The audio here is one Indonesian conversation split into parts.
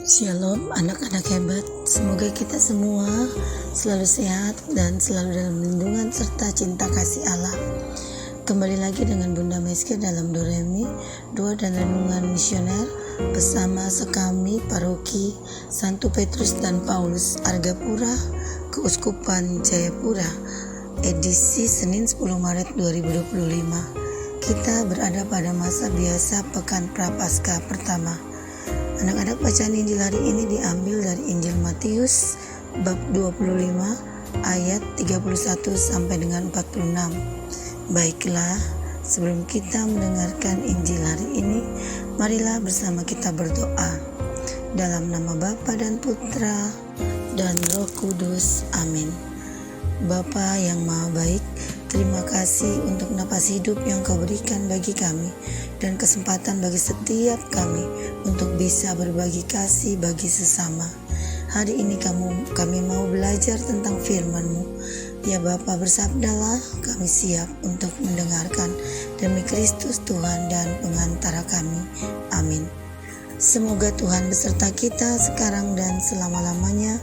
Shalom anak-anak hebat, semoga kita semua selalu sehat dan selalu dalam lindungan serta cinta kasih Allah. Kembali lagi dengan Bunda Meske dalam Doremi, doa dan renungan misioner bersama sekami Paroki Santo Petrus dan Paulus Argapura, Keuskupan Jayapura, edisi Senin 10 Maret 2025. Kita berada pada masa biasa Pekan Prapaskah pertama. Anak-anak, bacaan Injil hari ini diambil dari Injil Matius bab 25 ayat 31 sampai dengan 46. Baiklah, sebelum kita mendengarkan Injil hari ini, marilah bersama kita berdoa. Dalam nama Bapa dan Putra dan Roh Kudus. Amin. Bapa yang Maha Baik, terima kasih untuk napas hidup yang Kau berikan bagi kami dan kesempatan bagi setiap kami untuk bisa berbagi kasih bagi sesama. Hari ini kami mau belajar tentang firman-Mu. Ya Bapa, bersabdalah, kami siap untuk mendengarkan. Demi Kristus Tuhan dan pengantara kami. Amin. Semoga Tuhan beserta kita sekarang dan selama-lamanya.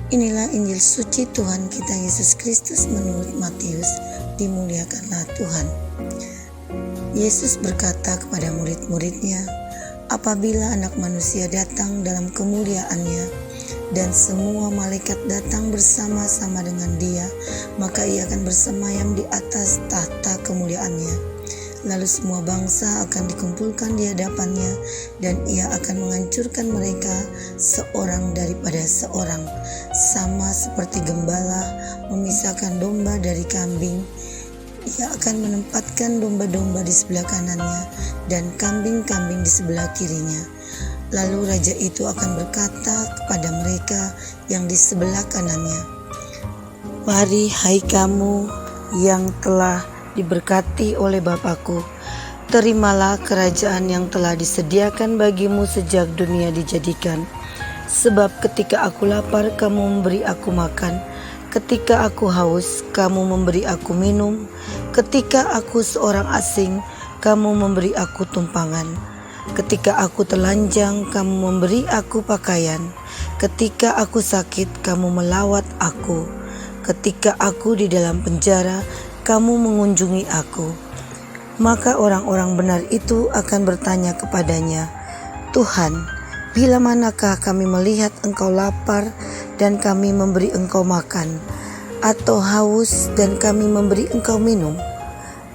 Inilah Injil suci Tuhan kita Yesus Kristus menurut Matius. Dimuliakanlah Tuhan. Yesus berkata kepada murid-muridnya, apabila Anak Manusia datang dalam kemuliaannya dan semua malaikat datang bersama-sama dengan Dia, maka Ia akan bersemayam di atas tahta kemuliaannya. Lalu semua bangsa akan dikumpulkan di hadapannya, dan Ia akan menghancurkan mereka seorang daripada seorang, sama seperti gembala memisahkan domba dari kambing. Ia akan menempatkan domba-domba di sebelah kanannya dan kambing-kambing di sebelah kirinya. Lalu raja itu akan berkata kepada mereka yang di sebelah kanannya, mari hai kamu yang telah diberkati oleh Bapakku, terimalah kerajaan yang telah disediakan bagimu sejak dunia dijadikan. Sebab ketika aku lapar, kamu memberi aku makan. Ketika aku haus, kamu memberi aku minum. Ketika aku seorang asing, kamu memberi aku tumpangan. Ketika aku telanjang, kamu memberi aku pakaian. Ketika aku sakit, kamu melawat aku. Ketika aku di dalam penjara, kamu mengunjungi aku. Maka orang-orang benar itu akan bertanya kepadanya, Tuhan, bila manakah kami melihat Engkau lapar dan kami memberi Engkau makan, atau haus dan kami memberi Engkau minum?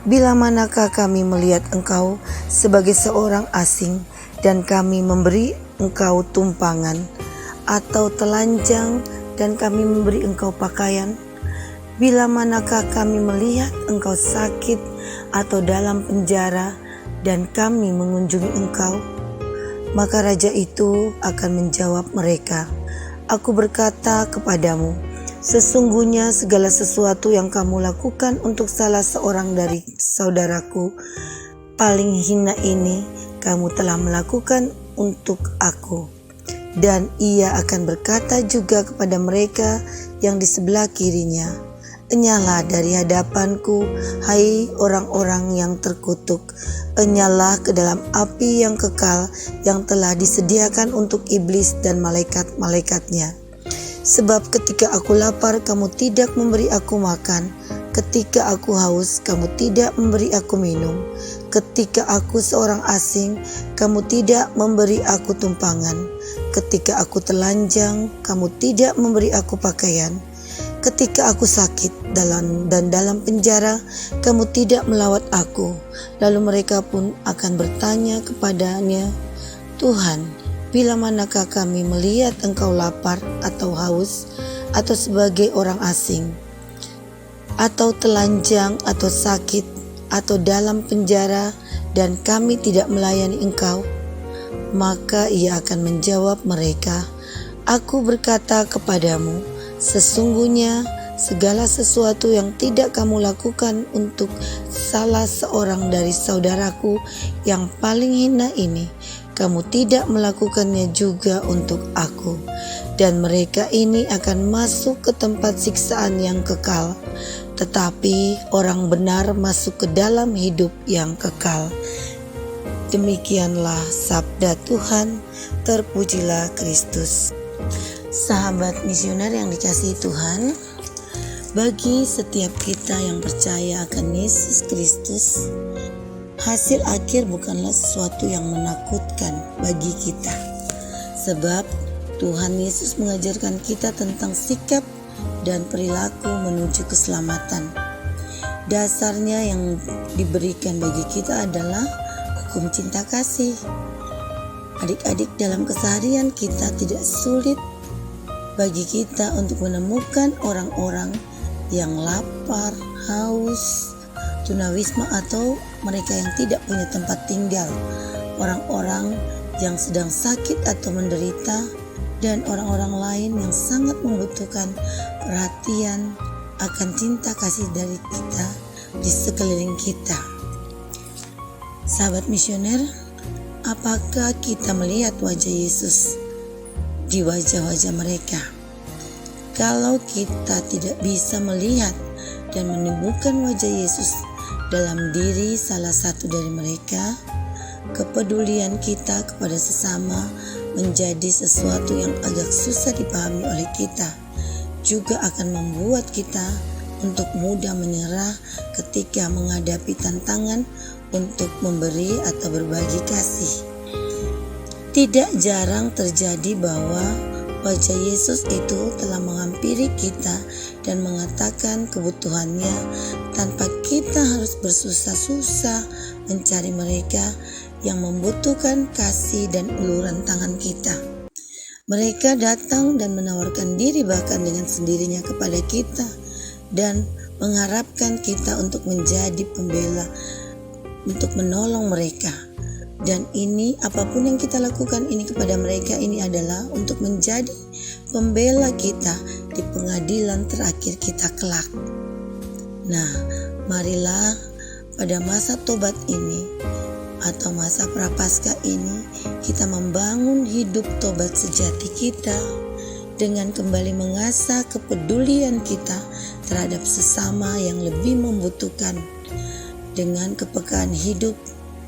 Bila manakah kami melihat Engkau sebagai seorang asing dan kami memberi Engkau tumpangan, atau telanjang dan kami memberi Engkau pakaian? Bila manakah kami melihat Engkau sakit atau dalam penjara dan kami mengunjungi Engkau? Maka raja itu akan menjawab mereka, aku berkata kepadamu, sesungguhnya segala sesuatu yang kamu lakukan untuk salah seorang dari saudaraku paling hina ini, kamu telah melakukan untuk aku. Dan ia akan berkata juga kepada mereka yang di sebelah kirinya, enyahlah dari hadapanku, hai orang-orang yang terkutuk, enyahlah ke dalam api yang kekal yang telah disediakan untuk iblis dan malaikat-malaikatnya. Sebab ketika aku lapar, kamu tidak memberi aku makan. Ketika aku haus, kamu tidak memberi aku minum. Ketika aku seorang asing, kamu tidak memberi aku tumpangan. Ketika aku telanjang, kamu tidak memberi aku pakaian. Ketika aku sakit dan dalam penjara, kamu tidak melawat aku. Lalu mereka pun akan bertanya kepadanya, Tuhan, bila manakah kami melihat Engkau lapar atau haus, atau sebagai orang asing, atau telanjang atau sakit, atau dalam penjara, dan kami tidak melayani Engkau? Maka ia akan menjawab mereka, aku berkata kepadamu, sesungguhnya segala sesuatu yang tidak kamu lakukan untuk salah seorang dari saudaraku yang paling hina ini, kamu tidak melakukannya juga untuk aku. Dan mereka ini akan masuk ke tempat siksaan yang kekal, tetapi orang benar masuk ke dalam hidup yang kekal. Demikianlah sabda Tuhan, terpujilah Kristus. Sahabat misioner yang dikasihi Tuhan, bagi setiap kita yang percaya akan Yesus Kristus, hasil akhir bukanlah sesuatu yang menakutkan bagi kita. Sebab Tuhan Yesus mengajarkan kita tentang sikap dan perilaku menuju keselamatan. Dasarnya yang diberikan bagi kita adalah hukum cinta kasih. Adik-adik, dalam keseharian kita tidak sulit bagi kita untuk menemukan orang-orang yang lapar, haus, tunawisma, atau mereka yang tidak punya tempat tinggal, orang-orang yang sedang sakit atau menderita, dan orang-orang lain yang sangat membutuhkan perhatian akan cinta kasih dari kita di sekeliling kita. Sahabat misioner, apakah kita melihat wajah Yesus di wajah-wajah mereka? Kalau kita tidak bisa melihat dan menemukan wajah Yesus dalam diri salah satu dari mereka, kepedulian kita kepada sesama menjadi sesuatu yang agak susah dipahami oleh kita, juga akan membuat kita untuk mudah menyerah ketika menghadapi tantangan untuk memberi atau berbagi kasih. Tidak jarang terjadi bahwa wajah Yesus itu telah menghampiri kita dan mengatakan kebutuhannya tanpa kita harus bersusah-susah mencari mereka yang membutuhkan kasih dan uluran tangan kita. Mereka datang dan menawarkan diri bahkan dengan sendirinya kepada kita dan mengharapkan kita untuk menjadi pembela, untuk menolong mereka. Dan ini, apapun yang kita lakukan ini kepada mereka, ini adalah untuk menjadi pembela kita di pengadilan terakhir kita kelak. Nah, marilah pada masa tobat ini atau masa prapaskah ini kita membangun hidup tobat sejati kita dengan kembali mengasah kepedulian kita terhadap sesama yang lebih membutuhkan, dengan kepekaan hidup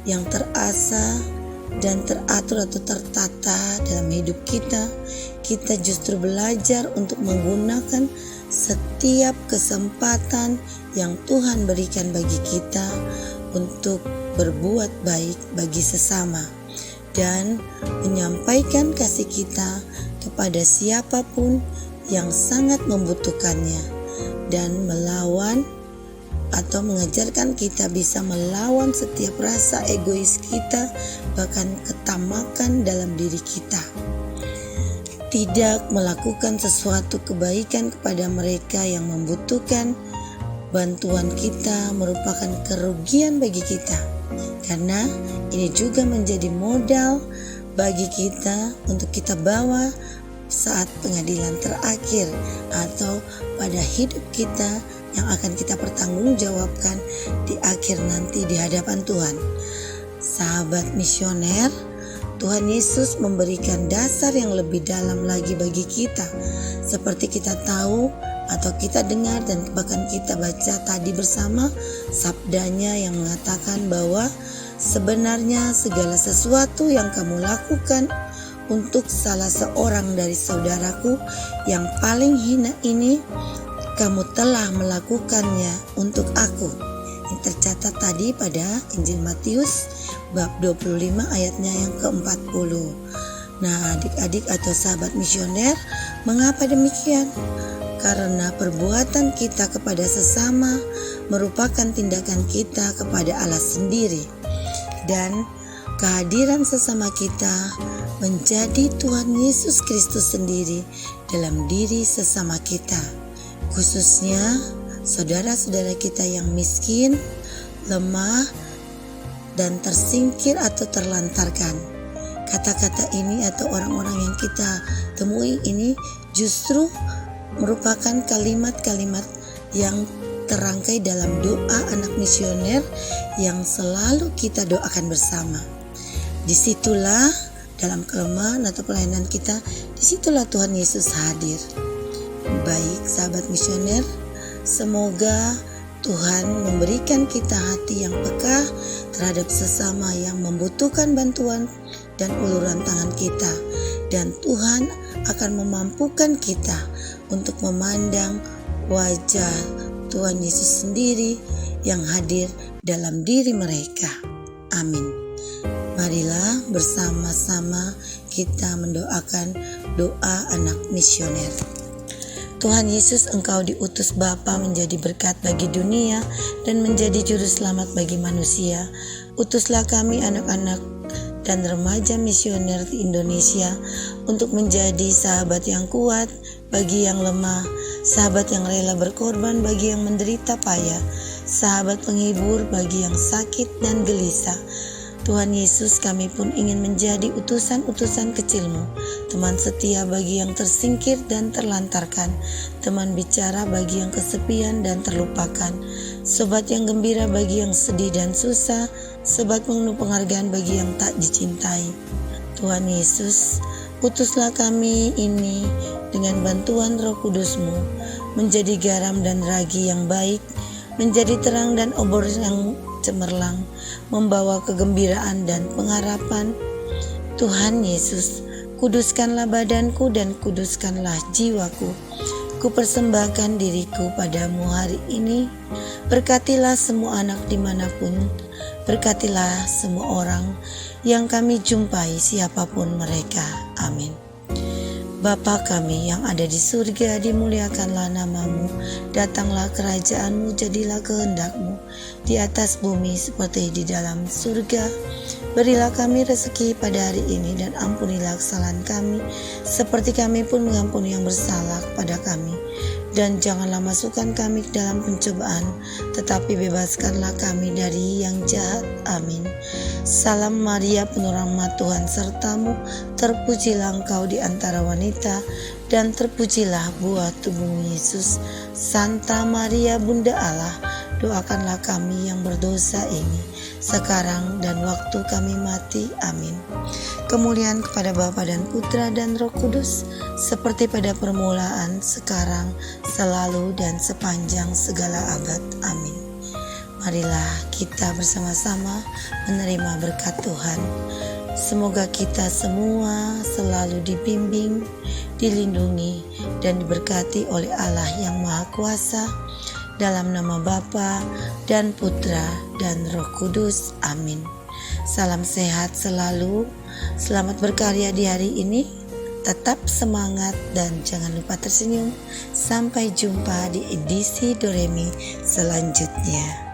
yang terasa dan teratur atau tertata dalam hidup kita. Kita justru belajar untuk menggunakan setiap kesempatan yang Tuhan berikan bagi kita untuk berbuat baik bagi sesama dan menyampaikan kasih kita kepada siapapun yang sangat membutuhkannya, dan melawan atau mengajarkan kita bisa melawan setiap rasa egois kita, bahkan ketamakan dalam diri kita. Tidak melakukan sesuatu kebaikan kepada mereka yang membutuhkan bantuan kita merupakan kerugian bagi kita, karena ini juga menjadi modal bagi kita untuk kita bawa saat pengadilan terakhir atau pada hidup kita yang akan kita pertanggungjawabkan di akhir nanti di hadapan Tuhan. Sahabat misioner, Tuhan Yesus memberikan dasar yang lebih dalam lagi bagi kita. Seperti kita tahu atau kita dengar dan bahkan kita baca tadi bersama, sabdanya yang mengatakan bahwa sebenarnya segala sesuatu yang kamu lakukan untuk salah seorang dari saudaraku yang paling hina ini, kamu telah melakukannya untuk aku. Yang tercatat tadi pada Injil Matius bab 25 ayatnya yang ke-40. Nah, adik-adik atau sahabat misioner, mengapa demikian? Karena perbuatan kita kepada sesama merupakan tindakan kita kepada Allah sendiri, dan kehadiran sesama kita menjadi Tuhan Yesus Kristus sendiri dalam diri sesama kita, khususnya saudara-saudara kita yang miskin, lemah, dan tersingkir atau terlantarkan. Kata-kata ini atau orang-orang yang kita temui ini justru merupakan kalimat-kalimat yang terangkai dalam doa anak misioner yang selalu kita doakan bersama. Disitulah dalam kelemahan atau pelayanan kita, disitulah Tuhan Yesus hadir. Baik sahabat misioner, semoga Tuhan memberikan kita hati yang peka terhadap sesama yang membutuhkan bantuan dan uluran tangan kita. Dan Tuhan akan memampukan kita untuk memandang wajah Tuhan Yesus sendiri yang hadir dalam diri mereka. Amin. Marilah bersama-sama kita mendoakan doa anak misioner. Tuhan Yesus, Engkau diutus Bapa menjadi berkat bagi dunia dan menjadi juru selamat bagi manusia. Utuslah kami anak-anak dan remaja misioner di Indonesia untuk menjadi sahabat yang kuat bagi yang lemah, sahabat yang rela berkorban bagi yang menderita payah, sahabat penghibur bagi yang sakit dan gelisah. Tuhan Yesus, kami pun ingin menjadi utusan-utusan kecil-Mu, teman setia bagi yang tersingkir dan terlantarkan, teman bicara bagi yang kesepian dan terlupakan, sobat yang gembira bagi yang sedih dan susah, sobat penuh penghargaan bagi yang tak dicintai. Tuhan Yesus, utuslah kami ini dengan bantuan Roh Kudus-Mu, menjadi garam dan ragi yang baik, menjadi terang dan obor yang cemerlang, membawa kegembiraan dan pengharapan. Tuhan Yesus, kuduskanlah badanku dan kuduskanlah jiwaku. Ku persembahkan diriku padamu hari ini. Berkatilah semua anak dimanapun, berkatilah semua orang yang kami jumpai siapapun mereka. Amin. Bapa kami yang ada di surga, dimuliakanlah namamu, datanglah kerajaanmu, jadilah kehendak-Mu di atas bumi seperti di dalam surga. Berilah kami rezeki pada hari ini dan ampunilah kesalahan kami seperti kami pun mengampuni yang bersalah kepada kami. Dan janganlah masukkan kami ke dalam pencobaan, tetapi bebaskanlah kami dari yang jahat. Amin. Salam Maria, penuh rahmat, Tuhan sertamu, terpujilah engkau di antara wanita, dan terpujilah buah tubuhmu Yesus. Santa Maria, Bunda Allah, doakanlah kami yang berdosa ini, sekarang dan waktu kami mati. Amin. Kemuliaan kepada Bapa dan Putra dan Roh Kudus, seperti pada permulaan, sekarang, selalu, dan sepanjang segala abad. Amin. Marilah kita bersama-sama menerima berkat Tuhan. Semoga kita semua selalu dibimbing, dilindungi, dan diberkati oleh Allah yang Maha Kuasa, dalam nama Bapa dan Putra dan Roh Kudus. Amin. Salam sehat selalu, selamat berkarya di hari ini, tetap semangat dan jangan lupa tersenyum. Sampai jumpa di edisi Doremi selanjutnya.